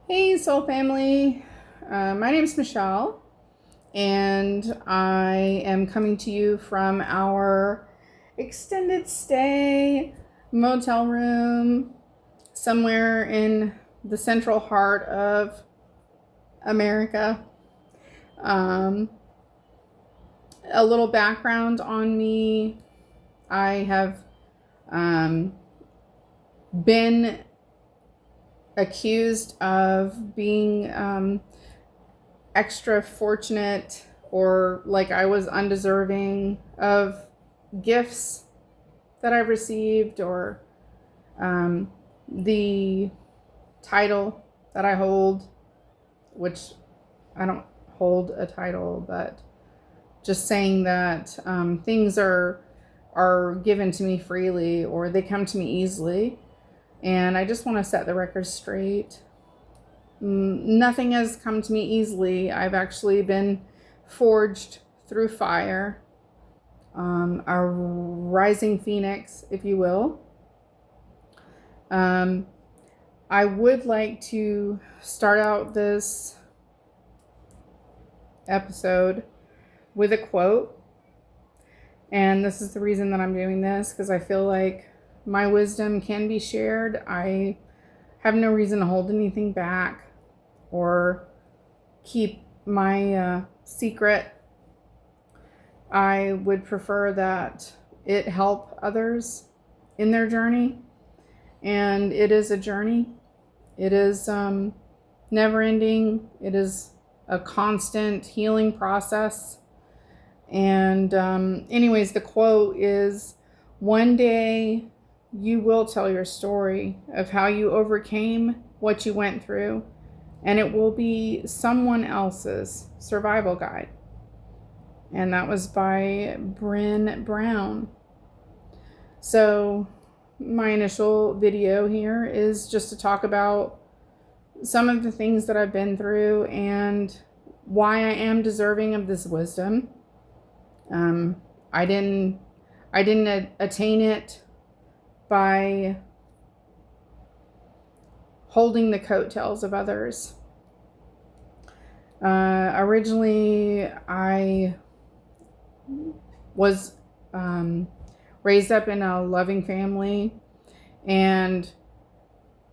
Hey, Soul Family. My name is Michelle, and I am coming to you from our extended stay motel room somewhere in the central heart of America. Um, a little background on me: I have been accused of being extra fortunate, or like I was undeserving of gifts that I've received, or the title that I hold, which I don't hold a title, but just saying that things are given to me freely, or they come to me easily. And I just want to set the record straight. Nothing has come to me easily. I've actually been forged through fire, a rising phoenix, if you will. I would like to start out this episode with a quote. And this is the reason that I'm doing this, because I feel like my wisdom can be shared. I have no reason to hold anything back or keep my secret. I would prefer that it help others in their journey. And it is a journey. It is never ending. It is a constant healing process. And anyways, the quote is, "One day you will tell your story of how you overcame what you went through, and it will be someone else's survival guide." And that was by Brené Brown. So my initial video here is just to talk about some of the things that I've been through and why I am deserving of this wisdom. I didn't attain it by holding the coattails of others. Originally, I was raised up in a loving family, and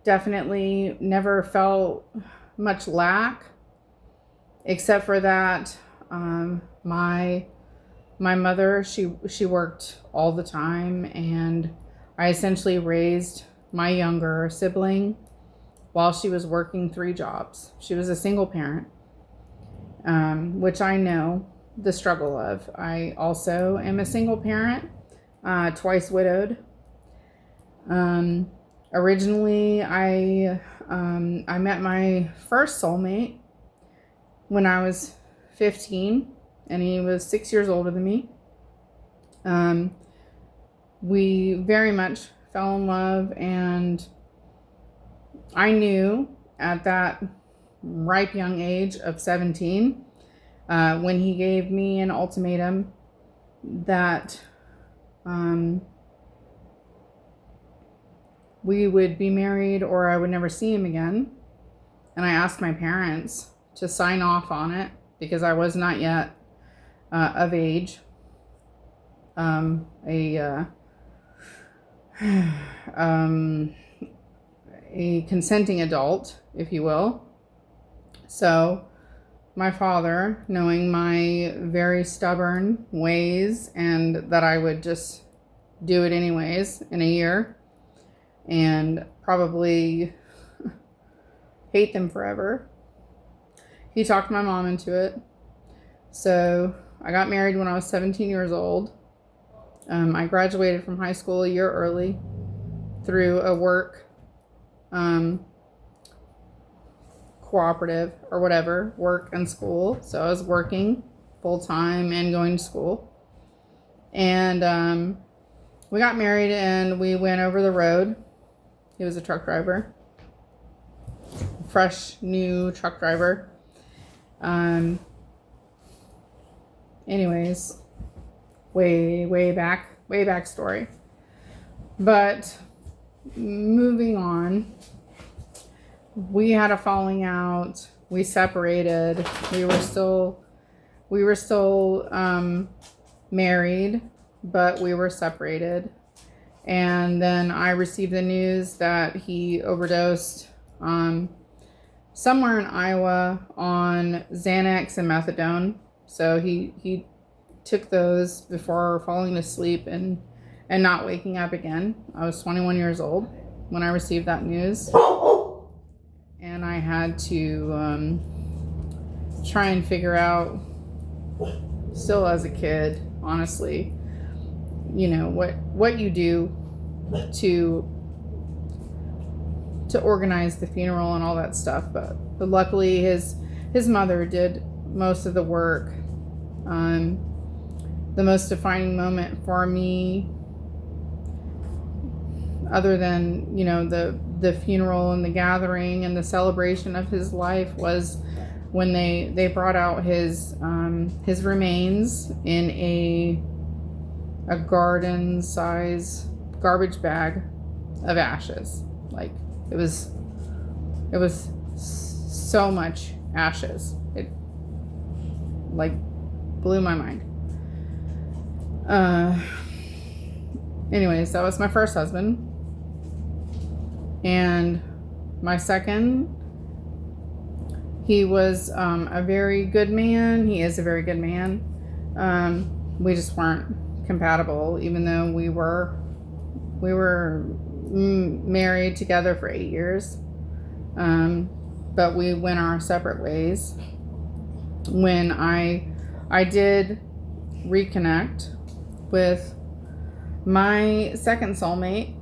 definitely never felt much lack, except for that my mother, she worked all the time, and I essentially raised my younger sibling while she was working 3 jobs. She was a single parent, which I know the struggle of. I also am a single parent, twice widowed. Originally, I met my first soulmate when I was 15, and he was 6 years older than me. We very much fell in love, and I knew at that ripe young age of 17, when he gave me an ultimatum that we would be married or I would never see him again. And I asked my parents to sign off on it because I was not yet of age. A consenting adult, if you will. So my father, knowing my very stubborn ways and that I would just do it anyways in a year and probably hate them forever, he talked my mom into it. So I got married when I was 17 years old. I graduated from high school a year early through a work cooperative or whatever, work and school. So I was working full time and going to school. And we got married and we went over the road. He was a truck driver, fresh new truck driver. Anyways, way back story. But moving on, we had a falling out. We separated. We were still married, but we were separated. And then I received the news that he overdosed somewhere in Iowa on Xanax and methadone. So he took those before falling asleep and not waking up again. I was 21 years old when I received that news. And I had to try and figure out, still as a kid, honestly, what you do to organize the funeral and all that stuff. But luckily his mother did most of the work. The most defining moment for me, other than the funeral and the gathering and the celebration of his life, was when they brought out his remains in a garden size garbage bag of ashes. Like, it was so much ashes. It like blew my mind. Anyways, that was my first husband. And my second, he was a very good man. He is a very good man. We just weren't compatible, even though we were married together for 8 years. But we went our separate ways. When I did reconnect with my second soulmate.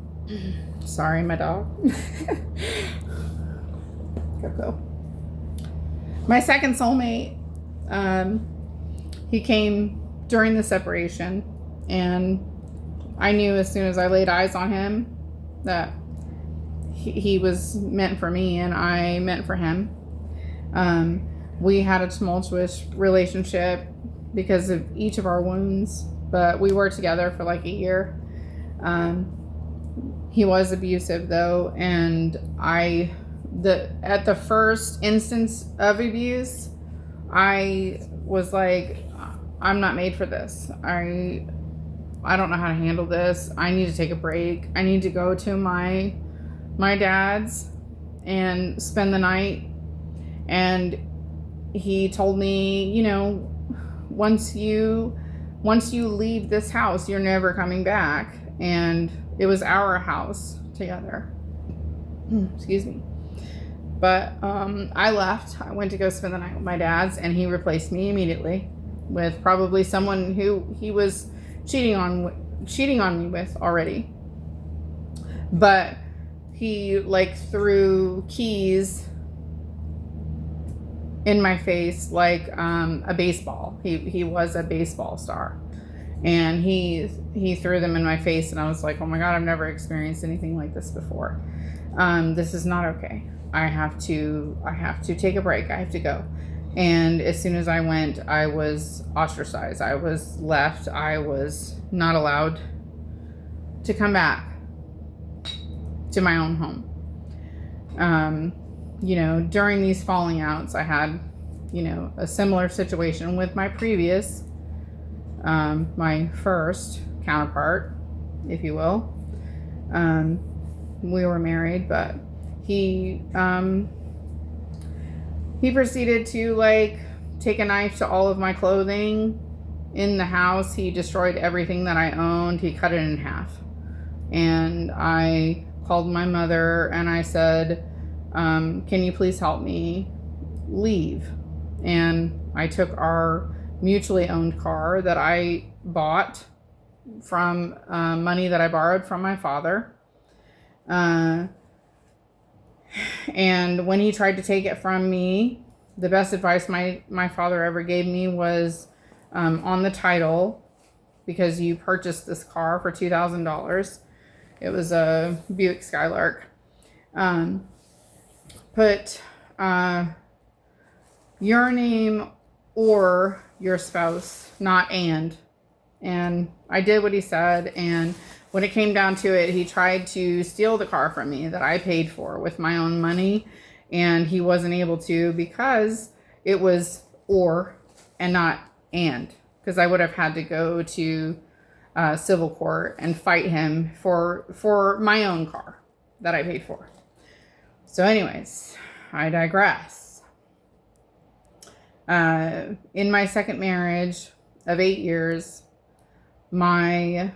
Sorry, my dog. Coco. My second soulmate, he came during the separation, and I knew as soon as I laid eyes on him that he was meant for me and I meant for him. We had a tumultuous relationship because of each of our wounds, but we were together for like a year. He was abusive though, and at the first instance of abuse, I was like, I'm not made for this. I don't know how to handle this. I need to take a break. I need to go to my dad's and spend the night. And he told me, once you leave this house, you're never coming back. And it was our house together. Excuse me. But I left. I went to go spend the night with my dad's, and he replaced me immediately with probably someone who he was cheating on me with already. But he threw keys in my face like a baseball. He was a baseball star, and he threw them in my face, and I was like, oh my God, I've never experienced anything like this before. This is not okay. I have to take a break. I have to go. And as soon as I went, I was ostracized. I was left. I was not allowed to come back to my own home. During these falling outs, I had, a similar situation with my previous, my first counterpart, if you will. We were married, but he proceeded to take a knife to all of my clothing in the house. He destroyed everything that I owned. He cut it in half. And I called my mother and I said, can you please help me leave? And I took our mutually owned car that I bought from money that I borrowed from my father. And when he tried to take it from me, the best advice my father ever gave me was on the title, because you purchased this car for $2,000. It was a Buick Skylark. Put your name or your spouse, not and. And I did what he said, and when it came down to it, he tried to steal the car from me that I paid for with my own money. and he wasn't able to because it was or and not and, because I would have had to go to civil court and fight him for my own car that I paid for. So anyways, I digress. In my second marriage of 8 years, my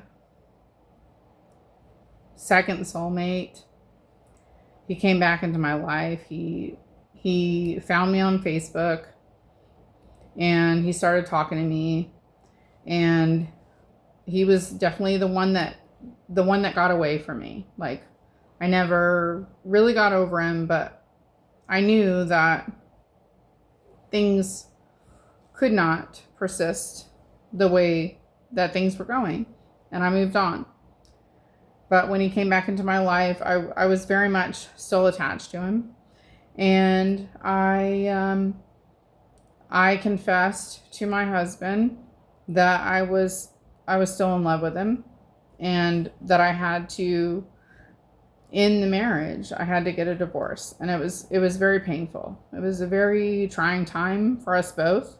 second soulmate, he came back into my life. He found me on Facebook, and he started talking to me, and he was definitely the one that got away from me. Like, I never really got over him, but I knew that things could not persist the way that things were going, and I moved on. But when he came back into my life, I was very much still attached to him, and I confessed to my husband that I was still in love with him, and that I had to, in the marriage, I had to get a divorce. And it was very painful. It was a very trying time for us both.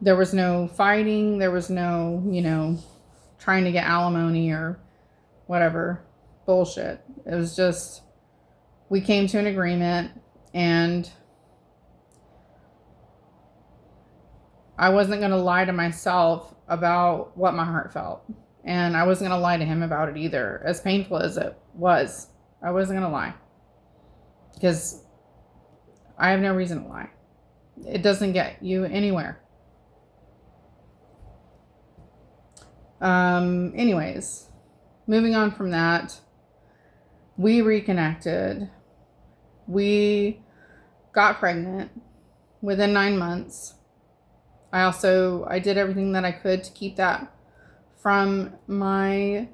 There was no fighting. There was no, trying to get alimony or whatever bullshit. It was just, we came to an agreement, and I wasn't going to lie to myself about what my heart felt. And I wasn't going to lie to him about it either. As painful as it was, I wasn't going to lie. Because I have no reason to lie. It doesn't get you anywhere. Anyways, moving on from that, we reconnected. We got pregnant within 9 months. I did everything that I could to keep that from my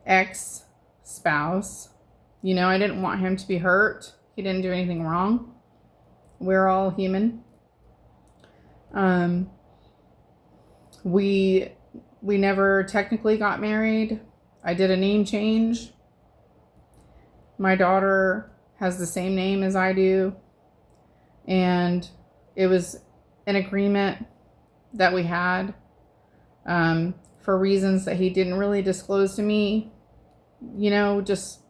ex-spouse. I didn't want him to be hurt. He didn't do anything wrong. We're all human. We never technically got married. I did a name change. My daughter has the same name as I do. And it was an agreement that we had, for reasons that he didn't really disclose to me. Just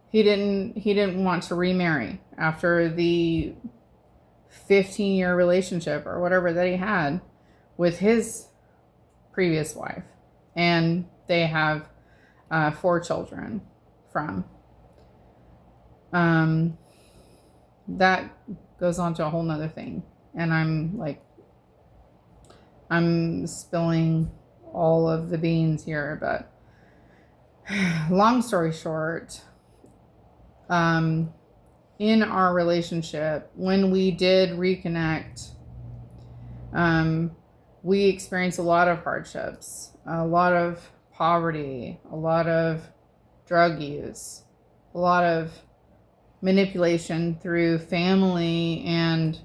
he didn't want to remarry after the 15-year relationship or whatever that he had with his previous wife, and they have 4 children from. That goes on to a whole nother thing, and I'm spilling all of the beans here, but long story short, in our relationship, when we did reconnect, we experienced a lot of hardships, a lot of poverty, a lot of drug use, a lot of manipulation through family, and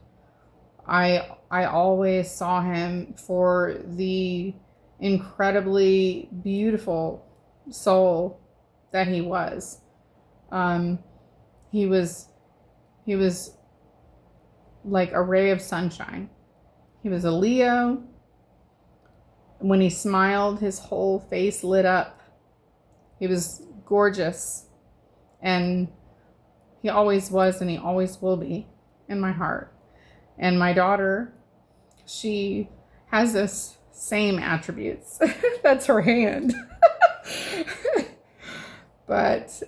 I always saw him for the incredibly beautiful soul that he was. He was like a ray of sunshine. He was a Leo. When he smiled, his whole face lit up. He was gorgeous. And he always was, and he always will be in my heart. And my daughter, she has this same attributes. That's her hand. But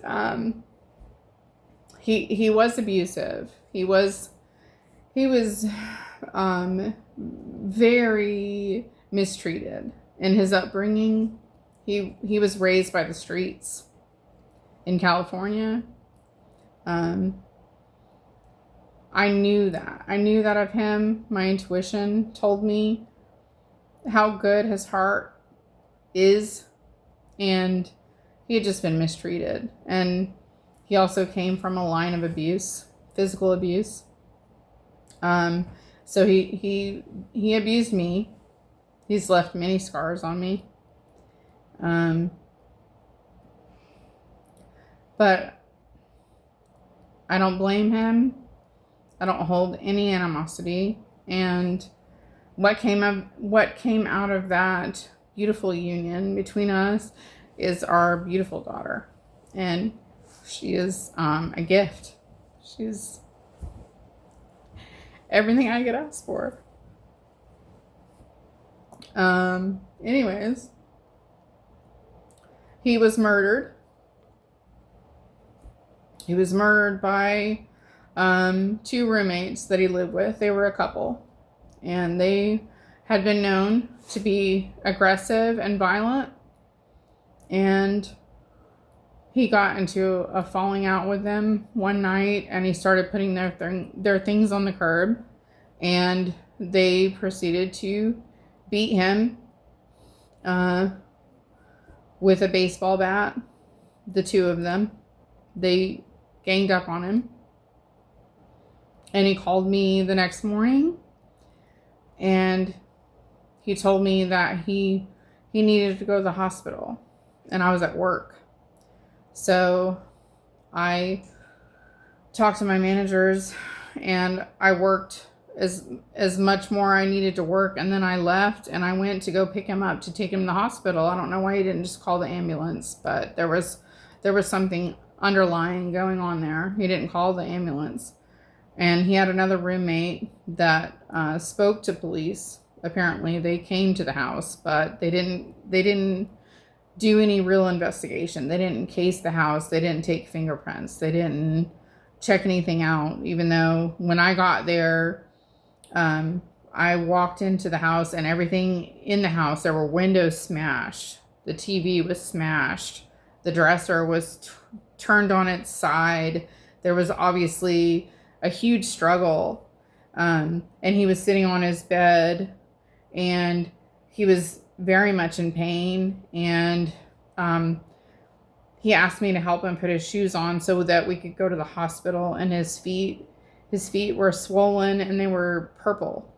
he was abusive. He was very mistreated in his upbringing. He was raised by the streets in California. I knew that of him. My intuition told me how good his heart is, and he had just been mistreated. And he also came from a line of abuse, physical abuse. So he abused me. He's left many scars on me. But I don't blame him. I don't hold any animosity. And what came out of that beautiful union between us is our beautiful daughter. And she is a gift. She's everything I could ask for. Anyways, he was murdered. He was murdered by two roommates that he lived with. They were a couple, and they had been known to be aggressive and violent. And he got into a falling out with them one night, and he started putting their things on the curb, and they proceeded to beat him with a baseball bat. The two of them, they ganged up on him, and he called me the next morning, and he told me that he needed to go to the hospital, and I was at work. So I talked to my managers, and I worked as much more I needed to work, and then I left and I went to go pick him up to take him to the hospital. I don't know why he didn't just call the ambulance, but there was something underlying going on there. He didn't call the ambulance. And he had another roommate that spoke to police. Apparently they came to the house, but they didn't do any real investigation. They didn't case the house. They didn't take fingerprints. They didn't check anything out, even though when I got there, I walked into the house, and everything in the house, there were windows smashed. The TV was smashed. The dresser was turned on its side. There was obviously a huge struggle. And he was sitting on his bed, and he was very much in pain. And he asked me to help him put his shoes on so that we could go to the hospital. And his feet were swollen, and they were purple.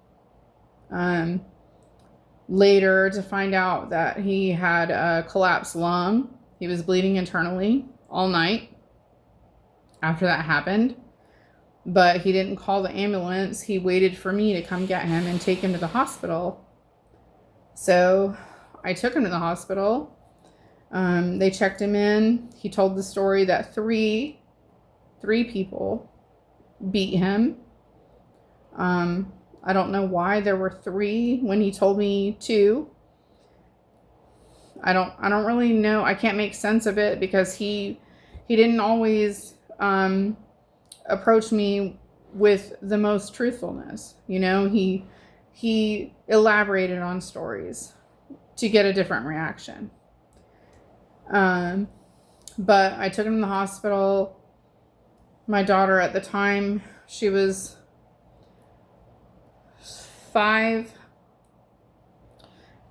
Later to find out that he had a collapsed lung. He was bleeding internally all night after that happened. But he didn't call the ambulance. He waited for me to come get him and take him to the hospital. So I took him to the hospital. They checked him in. He told the story that three people beat him. I don't know why there were three when he told me two. I don't really know. I can't make sense of it because he didn't always approach me with the most truthfulness. You know, he elaborated on stories to get a different reaction. But I took him to the hospital. My daughter at the time, she was 5.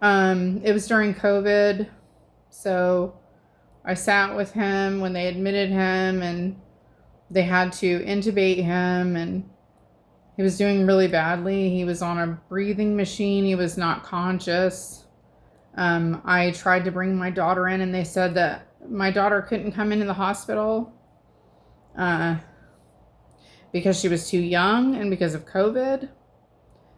It was during COVID, so I sat with him when they admitted him, and they had to intubate him, and he was doing really badly. He was on a breathing machine. He was not conscious. I tried to bring my daughter in, and they said that my daughter couldn't come into the hospital because she was too young, and because of COVID.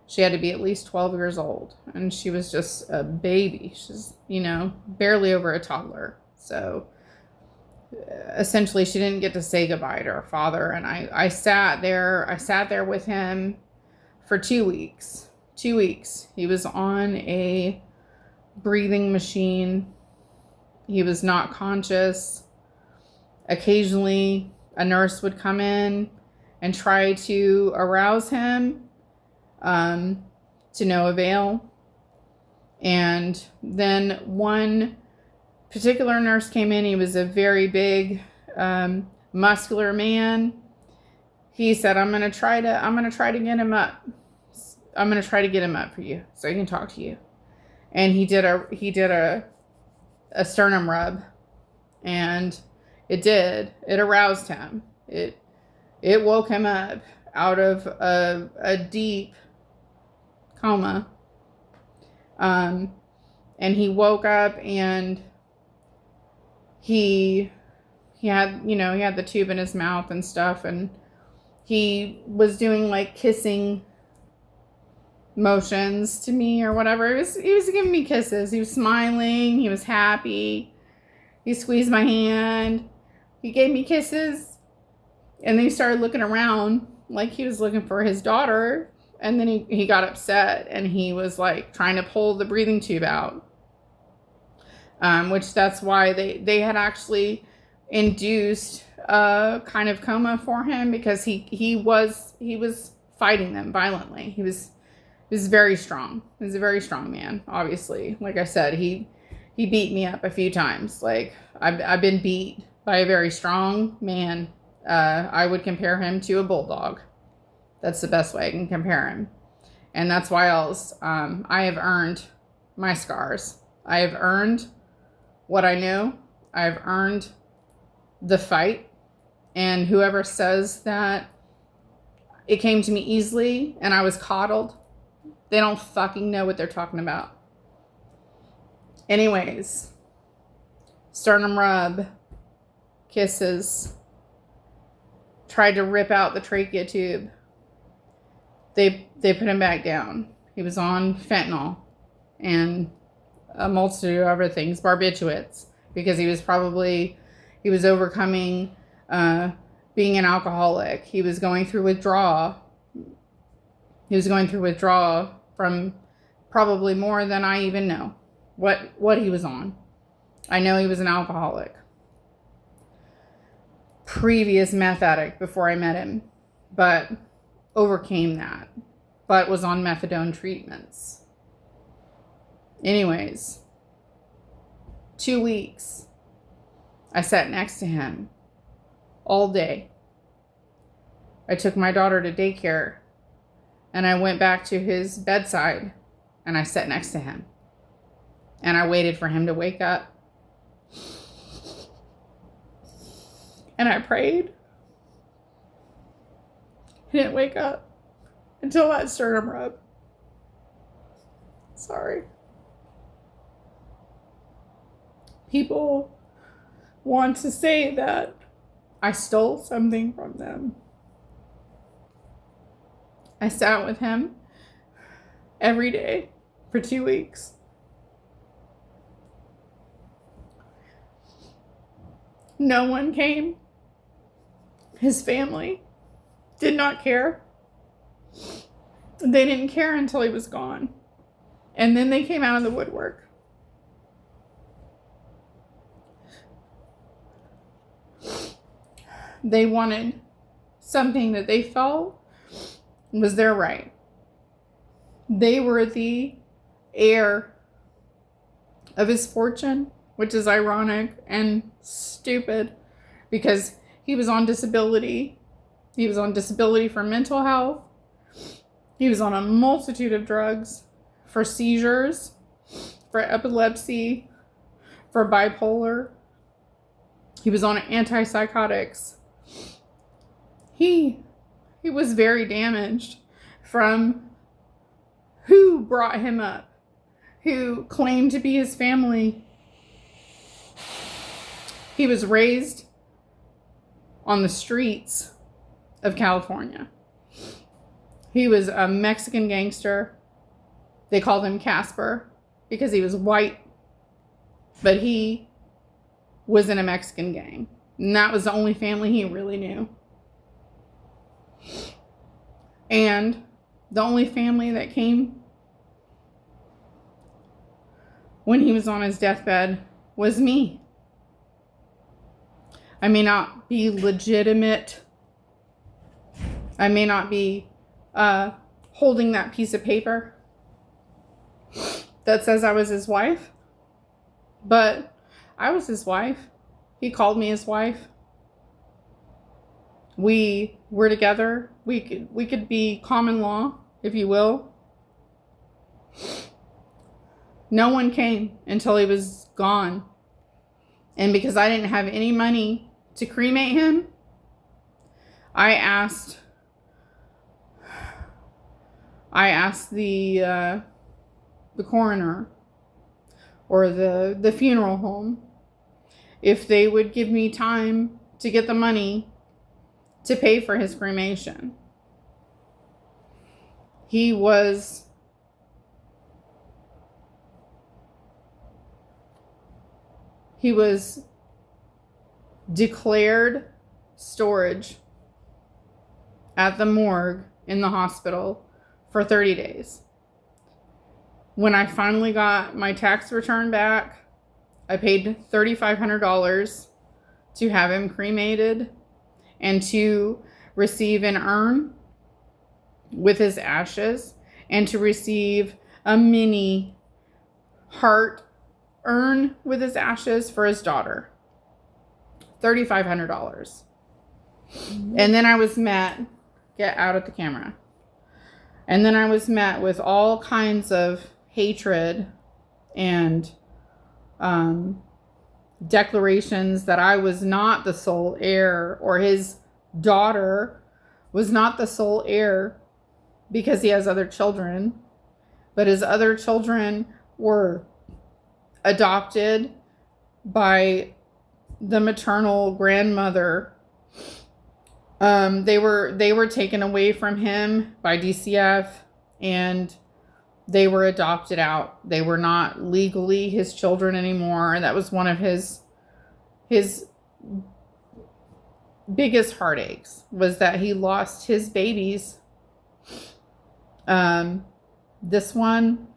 She had to be at least 12 years old, and she was just a baby. She's, barely over a toddler. So essentially she didn't get to say goodbye to her father. And I sat there with him for 2 weeks. 2 weeks. He was on a breathing machine. He was not conscious. Occasionally a nurse would come in and try to arouse him. To no avail. And then one particular nurse came in. He was a very big, muscular man. He said, I'm going to try to get him up. I'm going to try to get him up for you so he can talk to you. And he did a sternum rub, and it aroused him. It woke him up out of a deep coma. And he woke up, and he he had, he had the tube in his mouth and stuff, and he was doing like kissing motions to me or whatever. He was giving me kisses. He was smiling. He was happy. He squeezed my hand. He gave me kisses. And then he started looking around like he was looking for his daughter. And then he got upset and he was like trying to pull the breathing tube out. Which that's why they had actually induced a kind of coma for him, because he was fighting them violently. He was very strong. He was a very strong man, obviously. Like I said, he beat me up a few times. Like, I've been beat by a very strong man. I would compare him to a bulldog. That's the best way I can compare him. And that's why I have earned my scars. I have earned what I knew. I've earned the fight. And whoever says that it came to me easily and I was coddled, they don't fucking know what they're talking about. Anyways, sternum rub, kisses, tried to rip out the trachea tube. They put him back down. He was on fentanyl and a multitude of other things, barbiturates, because he was overcoming being an alcoholic. He was going through withdrawal. He was going through withdrawal from probably more than I even know what he was on. I know he was an alcoholic. Previous meth addict before I met him, but overcame that, but was on methadone treatments. Anyways, 2 weeks, I sat next to him all day. I took my daughter to daycare and I went back to his bedside and I sat next to him and I waited for him to wake up. And I prayed. He didn't wake up until that sternum rub. Sorry. People want to say that I stole something from them. I sat with him every day for 2 weeks. No one came. His family did not care. They didn't care until he was gone. And then they came out of the woodwork. They wanted something that they felt was their right. They were the heir of his fortune, which is ironic and stupid because he was on disability. He was on disability for mental health. He was on a multitude of drugs for seizures, for epilepsy, for bipolar. He was on antipsychotics. He was very damaged from who brought him up, who claimed to be his family. He was raised on the streets of California. He was a Mexican gangster. They called him Casper because he was white, but he was in a Mexican gang. And that was the only family he really knew. And the only family that came when he was on his deathbed was me. I may not be legitimate. I may not be holding that piece of paper that says I was his wife, but I was his wife. He called me his wife. We were together. We could be common law, if you will. No one came until he was gone. And because I didn't have any money to cremate him, I asked the coroner or the funeral home if they would give me time to get the money to pay for his cremation. He was declared storage at the morgue in the hospital for 30 days. When I finally got my tax return back, I paid $3,500 to have him cremated and to receive an urn with his ashes and to receive a mini heart urn with his ashes for his daughter. $3,500. And then I was met, get out of the camera. And then I was met with all kinds of hatred and declarations that I was not the sole heir, or his daughter was not the sole heir because he has other children, but his other children were adopted by the maternal grandmother. They were taken away from him by DCF, and they were adopted out. They were not legally his children anymore. And that was one of his biggest heartaches, was that he lost his babies. This one,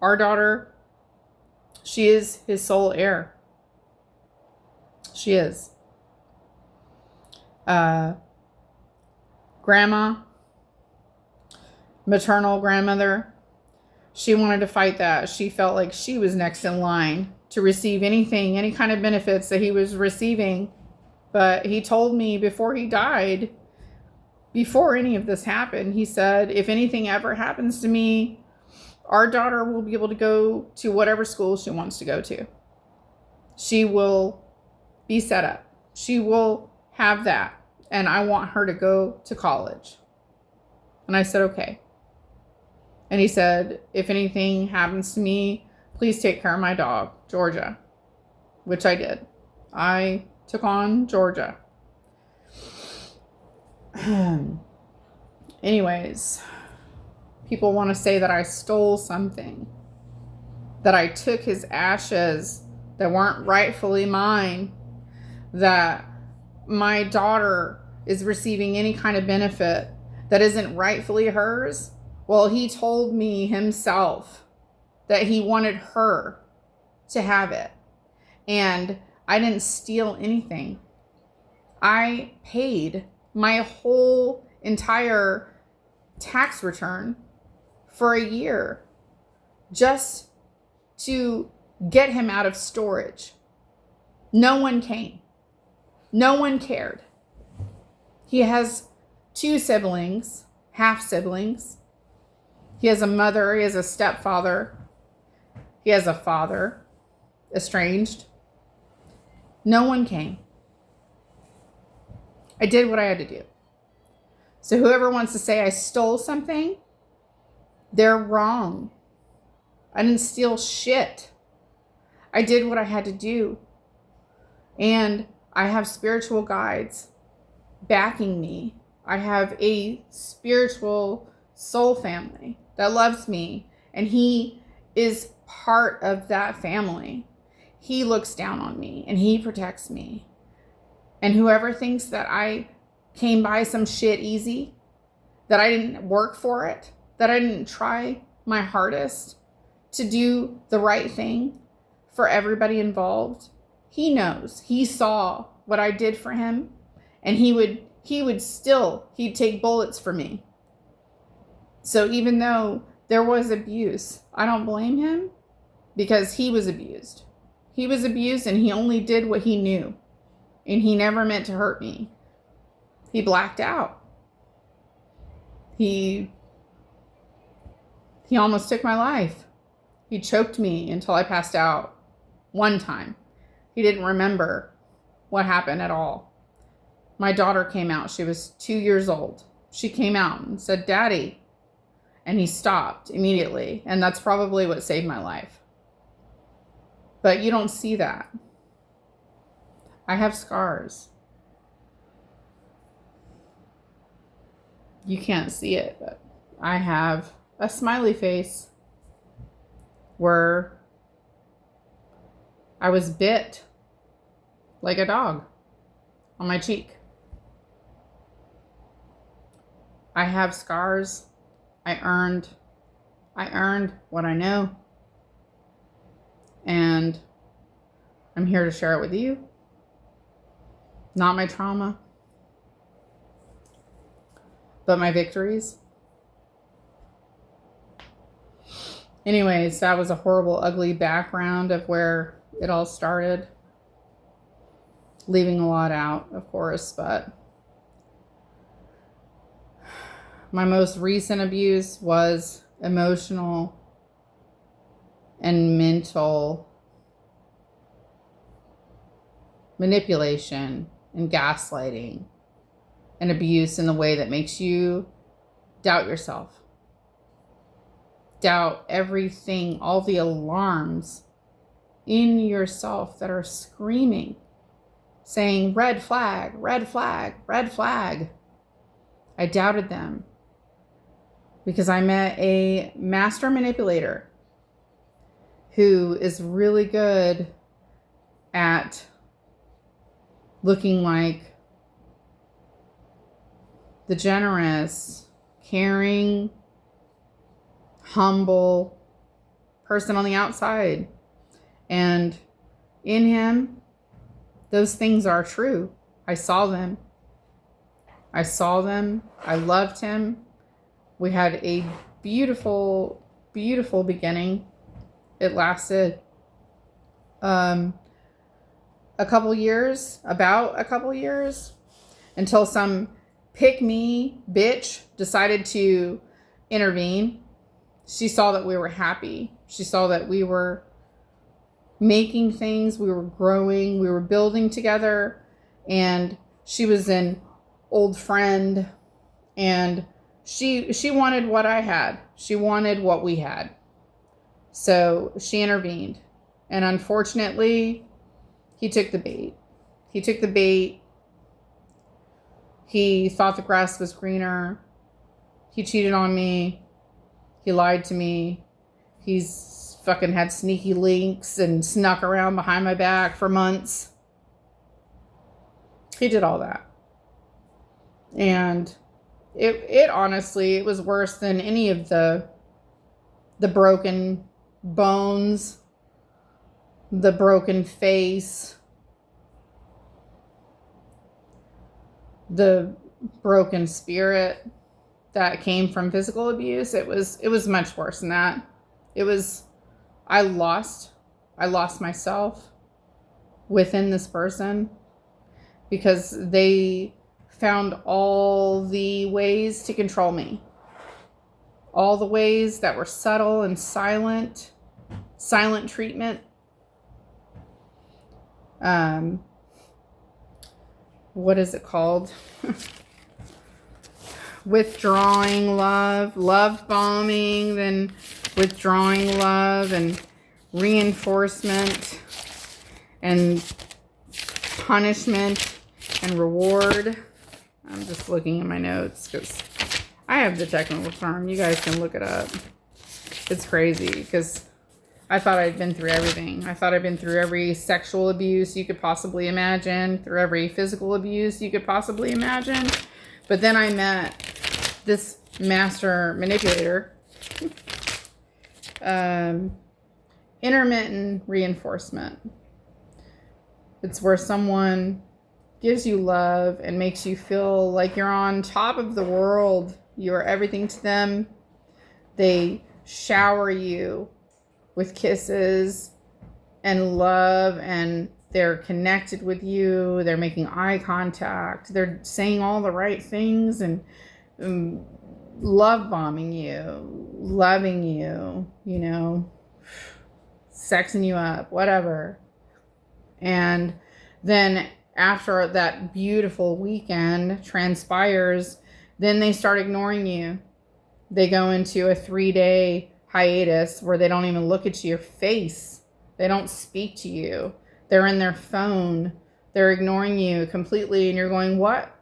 our daughter, she is his sole heir. She is. Grandma, maternal grandmother, she wanted to fight that. She felt like she was next in line to receive anything, any kind of benefits that he was receiving. But he told me before he died, before any of this happened, he said, if anything ever happens to me, our daughter will be able to go to whatever school she wants to go to. She will be set up. She will have that. And I want her to go to college. And I said, okay. And he said, if anything happens to me, please take care of my dog, Georgia, which I did. I took on Georgia. Anyways, people want to say that I stole something, that I took his ashes that weren't rightfully mine, that my daughter is receiving any kind of benefit that isn't rightfully hers. Well, he told me himself that he wanted her to have it. And I didn't steal anything. I paid my whole entire tax return for a year just to get him out of storage. No one came. No one cared. He has 2 siblings, half siblings. He has a mother, he has a stepfather, he has a father, estranged. No one came. I did what I had to do. So whoever wants to say I stole something, they're wrong. I didn't steal shit. I did what I had to do. And I have spiritual guides backing me. I have a spiritual soul family that loves me, and he is part of that family. He looks down on me and he protects me. And whoever thinks that I came by some shit easy, that I didn't work for it, that I didn't try my hardest to do the right thing for everybody involved, he knows. He saw what I did for him, and he'd take bullets for me. So even though there was abuse, I don't blame him, because he was abused. He was abused, and he only did what he knew, and he never meant to hurt me. He blacked out. He almost took my life. He choked me until I passed out one time. He didn't remember what happened at all. My daughter came out. She was 2 years old. She came out and said, "Daddy." And he stopped immediately. And that's probably what saved my life. But you don't see that. I have scars. You can't see it, but I have a smiley face where I was bit like a dog on my cheek. I have scars. I earned what I know. And I'm here to share it with you. Not my trauma, but my victories. Anyways, that was a horrible, ugly background of where it all started. Leaving a lot out, of course, but my most recent abuse was emotional and mental manipulation and gaslighting and abuse in the way that makes you doubt yourself. Doubt everything, all the alarms in yourself that are screaming, saying, red flag, red flag, red flag. I doubted them because I met a master manipulator who is really good at looking like the generous, caring, humble person on the outside. And in him, those things are true. I saw them. I loved him. We had a beautiful, beautiful beginning. It lasted about a couple years, until some pick-me bitch decided to intervene. She saw that we were happy. She saw that we were making things, we were growing, we were building together, and she was an old friend, and she wanted what I had. She wanted what we had. So she intervened. And unfortunately, he took the bait. He thought the grass was greener. He cheated on me. He lied to me. He's fucking had sneaky links and snuck around behind my back for months. He did all that. And it honestly, it was worse than any of the broken bones, the broken face, the broken spirit that came from physical abuse. It was much worse than that. I lost myself within this person because they found all the ways to control me. All the ways that were subtle and silent treatment. What is it called? Withdrawing love bombing, then withdrawing love, and reinforcement, and punishment, and reward. I'm just looking at my notes because I have the technical term. You guys can look it up. It's crazy because I thought I'd been through everything. I thought I'd been through every sexual abuse you could possibly imagine, through every physical abuse you could possibly imagine. But then I met this master manipulator. Intermittent reinforcement. It's where someone gives you love and makes you feel like you're on top of the world. You are everything to them. They shower you with kisses and love, and they're connected with you. They're making eye contact. They're saying all the right things and love bombing you, loving you, sexing you up, whatever. And then after that beautiful weekend transpires, then they start ignoring you. They go into a 3-day hiatus where they don't even look at your face. They don't speak to you. They're in their phone They're ignoring you completely, and you're going, what?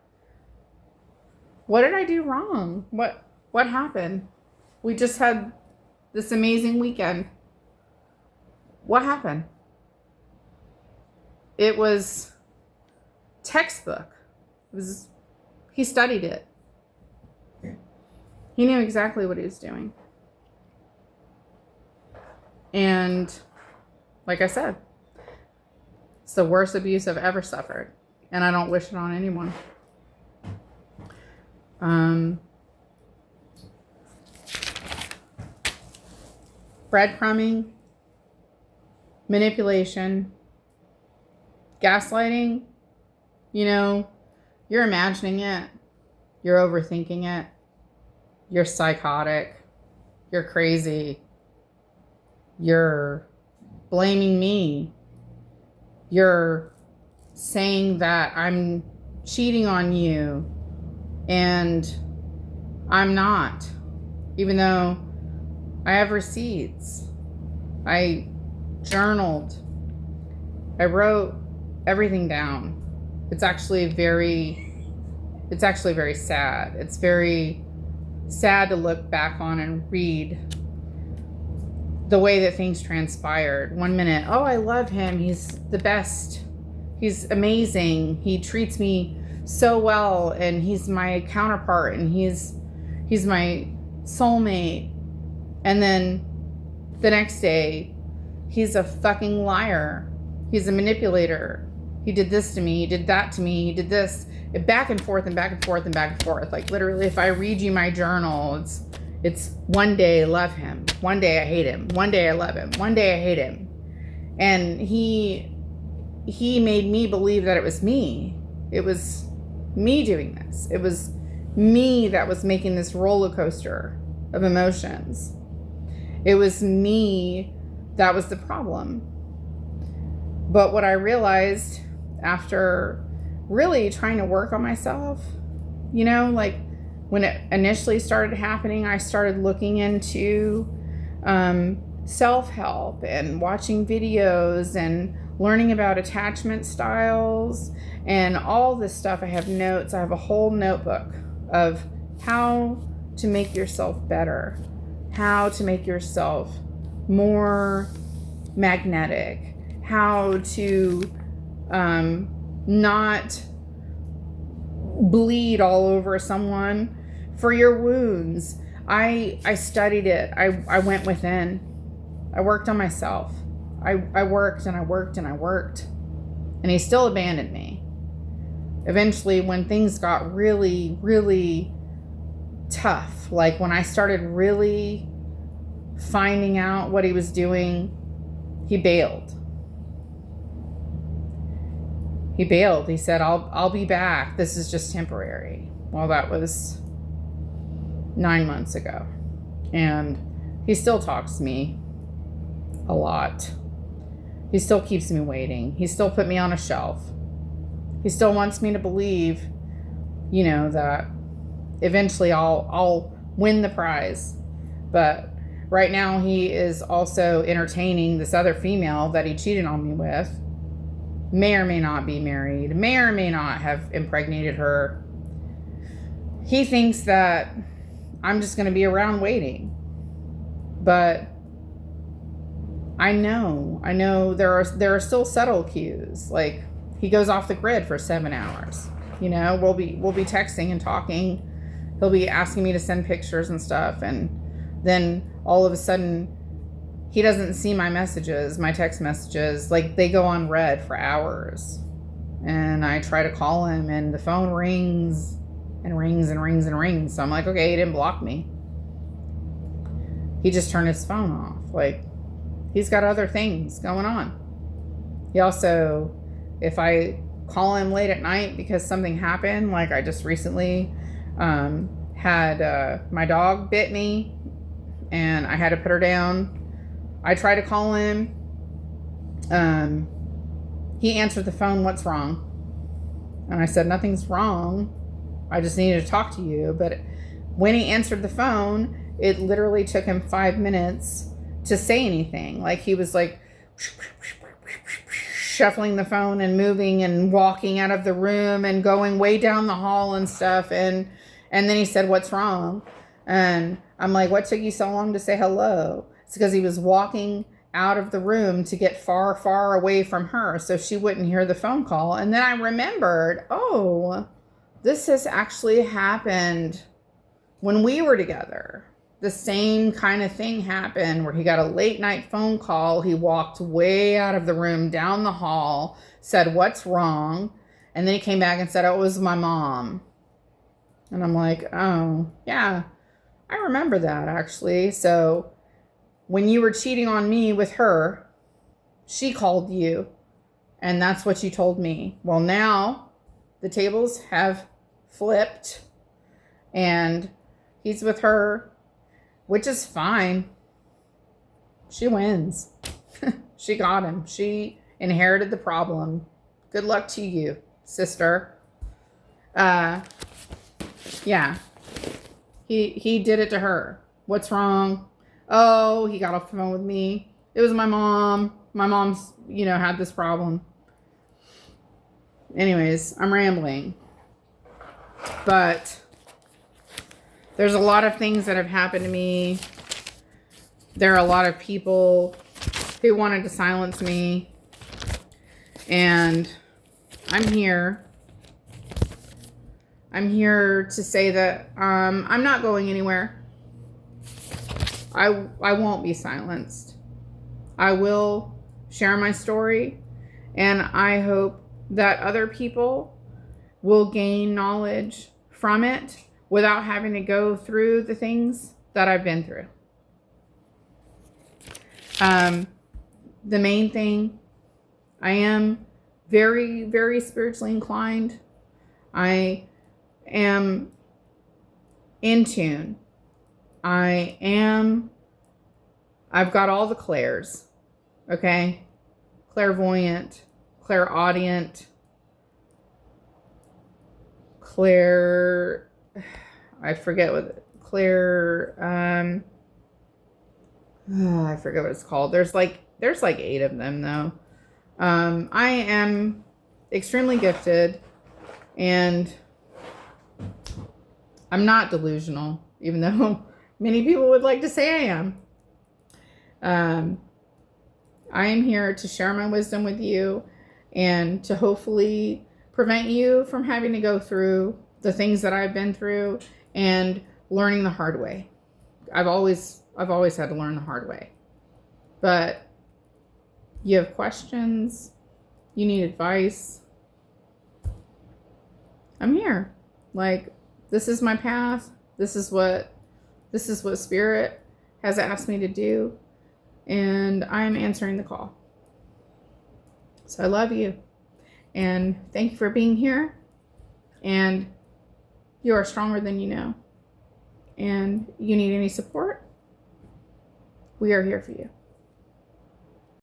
What did I do wrong? What happened? We just had this amazing weekend. What happened? It was textbook. He studied it. He knew exactly what he was doing. And like I said, it's the worst abuse I've ever suffered. And I don't wish it on anyone. Breadcrumbing, manipulation, gaslighting, you're imagining it, you're overthinking it, you're psychotic, you're crazy, you're blaming me, you're saying that I'm cheating on you, and I'm not, even though I have receipts. I journaled. I wrote everything down. It's actually very sad. It's very sad to look back on and read the way that things transpired. 1 minute, oh, I love him. He's the best. He's amazing. He treats me so well, and he's my counterpart, and he's my soulmate. And then the next day, he's a fucking liar. He's a manipulator. He did this to me. He did that to me. He did this. Back and forth and back and forth and back and forth. Like literally, if I read you my journal, it's one day I love him. One day I hate him. One day I love him. One day I hate him. And he made me believe that it was me. It was me doing this. It was me that was making this roller coaster of emotions. It was me that was the problem. But what I realized after really trying to work on myself, like when it initially started happening, I started looking into self-help and watching videos and learning about attachment styles and all this stuff. I have notes. I have a whole notebook of how to make yourself better, how to make yourself more magnetic, how to not bleed all over someone for your wounds. I studied it. I went within. I worked on myself. I worked and I worked and I worked. And he still abandoned me. Eventually, when things got really, really tough, like when I started really finding out what he was doing, he bailed. He said, I'll be back. This is just temporary. Well, that was 9 months ago. And he still talks to me a lot. He still keeps me waiting. He still put me on a shelf. He still wants me to believe, that eventually I'll win the prize. But right now he is also entertaining this other female that he cheated on me with. May or may not be married, may or may not have impregnated her. He thinks that I'm just going to be around waiting. But I know there are still subtle cues. Like he goes off the grid for 7 hours. We'll be texting and talking. He'll be asking me to send pictures and stuff, and then all of a sudden he doesn't see my messages, my text messages. Like they go on red for hours. And I try to call him and the phone rings and rings and rings and rings. So I'm like, okay, he didn't block me. He just turned his phone off. Like he's got other things going on. He also, if I call him late at night because something happened, like I just recently had my dog bit me and I had to put her down. I tried to call him. He answered the phone, "What's wrong?" And I said, "Nothing's wrong. I just needed to talk to you." But when he answered the phone, it literally took him 5 minutes to say anything. Like he was like, shuffling the phone and moving and walking out of the room and going way down the hall and stuff. And then he said, "What's wrong?" And I'm like, "What took you so long to say hello?" It's because he was walking out of the room to get far, far away from her so she wouldn't hear the phone call. And then I remembered, oh, this has actually happened when we were together. The same kind of thing happened where he got a late night phone call. He walked way out of the room, down the hall, said, "What's wrong?" And then he came back and said, "Oh, it was my mom." And I'm like, oh, yeah, I remember that actually. So when you were cheating on me with her, she called you, and that's what you told me. Well, now the tables have flipped, and he's with her, which is fine. She wins. She got him. She inherited the problem. Good luck to you, sister. Yeah. He did it to her. What's wrong? Oh, he got off the phone with me. It was my mom. My mom's, had this problem. Anyways, I'm rambling. But there's a lot of things that have happened to me. There are a lot of people who wanted to silence me. And I'm here. I'm here to say that I'm not going anywhere. I won't be silenced. I will share my story, and I hope that other people will gain knowledge from it without having to go through the things that I've been through. The main thing, I am very, very spiritually inclined. I am in tune. I've got all the clairs, okay? Clairvoyant, clairaudient, I forget what it's called. There's like 8 of them though. I am extremely gifted, and I'm not delusional, even though many people would like to say I am. I am here to share my wisdom with you and to hopefully prevent you from having to go through the things that I've been through and learning the hard way. I've always had to learn the hard way. But you have questions, you need advice, I'm here. Like, this is my path. This is what Spirit has asked me to do, and I am answering the call. So I love you, and thank you for being here, and you are stronger than you know, and you need any support, we are here for you.